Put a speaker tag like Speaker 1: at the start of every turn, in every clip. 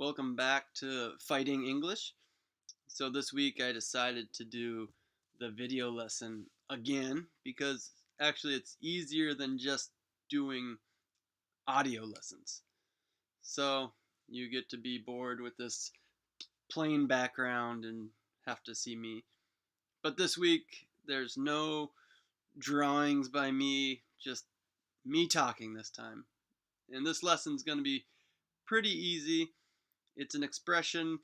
Speaker 1: Welcome back to Fighting English. So this week I decided to do the video lesson again because actually it's easier than just doing audio lessons. So you get to be bored with this plain background and have to see me. But this week there's no drawings by me, just me talking this time. And this lesson's going to be pretty easy. It's an expression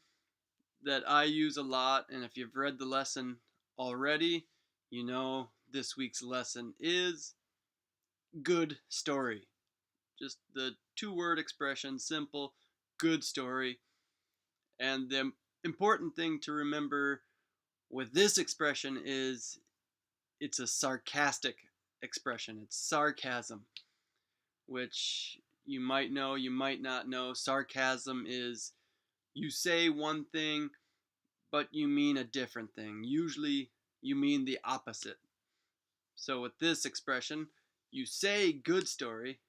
Speaker 1: that I use a lot, and if you've read the lesson already, you know this week's lesson is good story. Just the two-word expression, simple, good story. And the important thing to remember with this expression is it's a sarcastic expression. It's sarcasm, which you might know, you might not know. Sarcasm is you say one thing but you mean a different thing. Usually you mean the opposite. So with this expression, you say good story,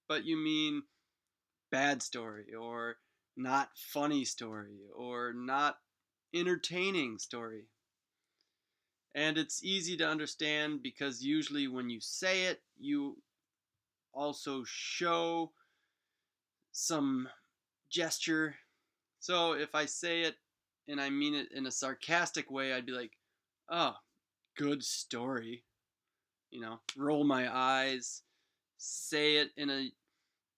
Speaker 1: but you mean bad story, or not funny story, or not entertaining story. And it's easy to understand because usually when you say it, you also show some gesture. So if I say it and I mean it in a sarcastic way, I'd be like, oh, good story. Roll my eyes, say it in a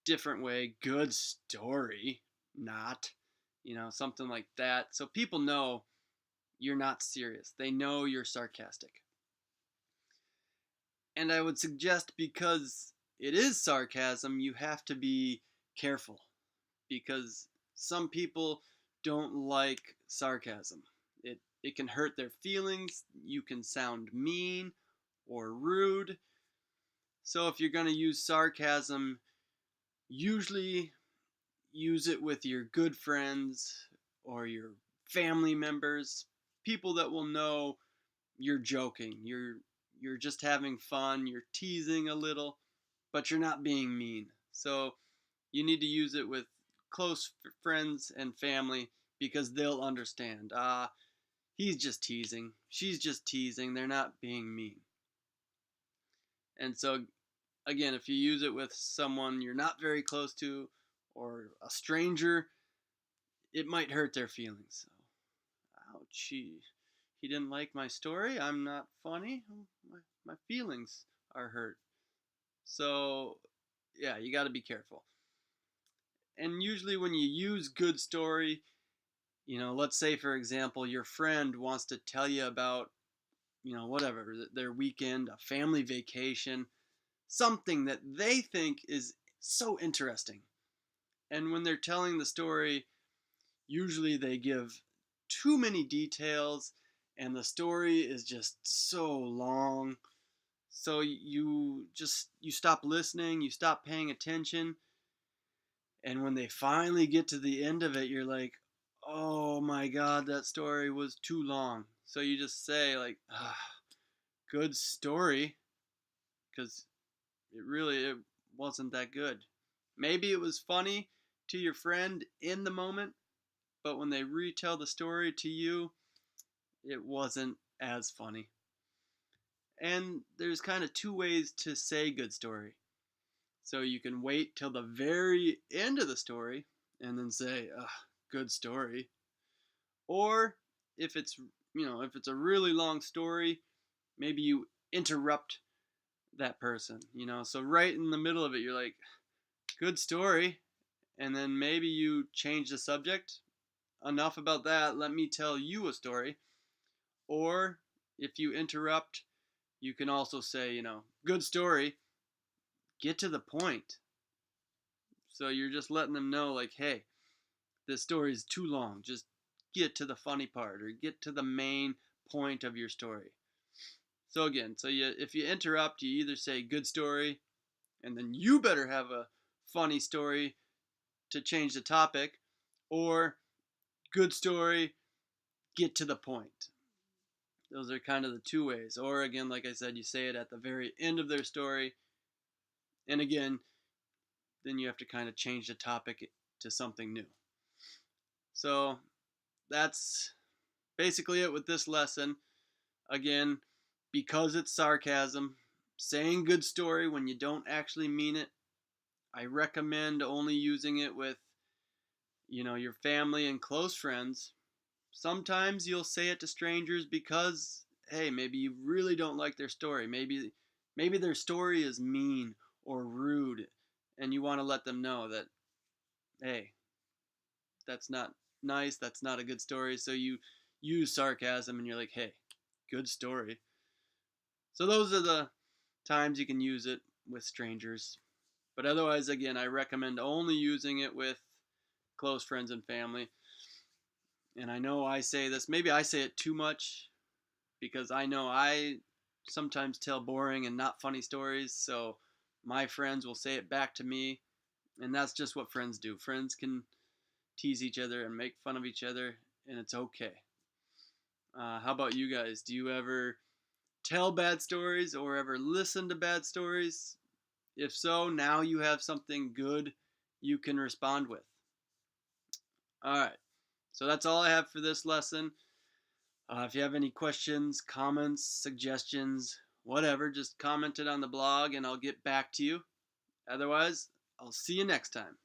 Speaker 1: different way, good story, not, something like that. So people know you're not serious. They know you're sarcastic. And I would suggest because it is sarcasm, you have to be careful because some people don't like sarcasm. It can hurt their feelings. You can sound mean or rude. So if you're going to use sarcasm, usually use it with your good friends or your family members, people that will know you're joking. You're just having fun, you're teasing a little, but you're not being mean. So you need to use it with close friends and family because they'll understand. He's just teasing. She's just teasing. They're not being mean. And so again, if you use it with someone you're not very close to or a stranger, it might hurt their feelings. So, ouch, he didn't like my story. I'm not funny. My feelings are hurt. So, yeah, you got to be careful. And usually when you use good story, let's say for example, your friend wants to tell you about, whatever, their weekend, a family vacation, something that they think is so interesting. And when they're telling the story, usually they give too many details and the story is just so long. So you stop listening, you stop paying attention. And when they finally get to the end of it, you're like, "Oh my god, that story was too long." So you just say like, "Good story," because it wasn't that good. Maybe it was funny to your friend in the moment, but when they retell the story to you, it wasn't as funny. And there's kind of two ways to say good story. So you can wait till the very end of the story and then say, good story. Or if it's a really long story, maybe you interrupt that person, So right in the middle of it, you're like, good story. And then maybe you change the subject. Enough about that. Let me tell you a story. Or if you interrupt, you can also say, good story. Get to the point. So you're just letting them know, like, hey, this story is too long. Just get to the funny part or get to the main point of your story. So again, if you interrupt, you either say good story, and then you better have a funny story to change the topic, or good story, get to the point. Those are kind of the two ways. Or again, like I said, you say it at the very end of their story, and again, then you have to kind of change the topic to something new. So that's basically it with this lesson. Again, because it's sarcasm, saying good story when you don't actually mean it, I recommend only using it with, your family and close friends. Sometimes you'll say it to strangers because, hey, maybe you really don't like their story. Maybe their story is mean or rude, and you want to let them know that, hey, that's not nice, that's not a good story. So you use sarcasm and you're like, hey, good story. So those are the times you can use it with strangers. But otherwise, again, I recommend only using it with close friends and family. And I know I say this, maybe I say it too much because I know I sometimes tell boring and not funny stories. So my friends will say it back to me. And that's just what friends do. Friends can tease each other and make fun of each other, and it's okay. How about you guys? Do you ever tell bad stories or ever listen to bad stories? If so, now you have something good you can respond with. All right. So that's all I have for this lesson. If you have any questions, comments, suggestions, whatever, just comment it on the blog and I'll get back to you. Otherwise, I'll see you next time.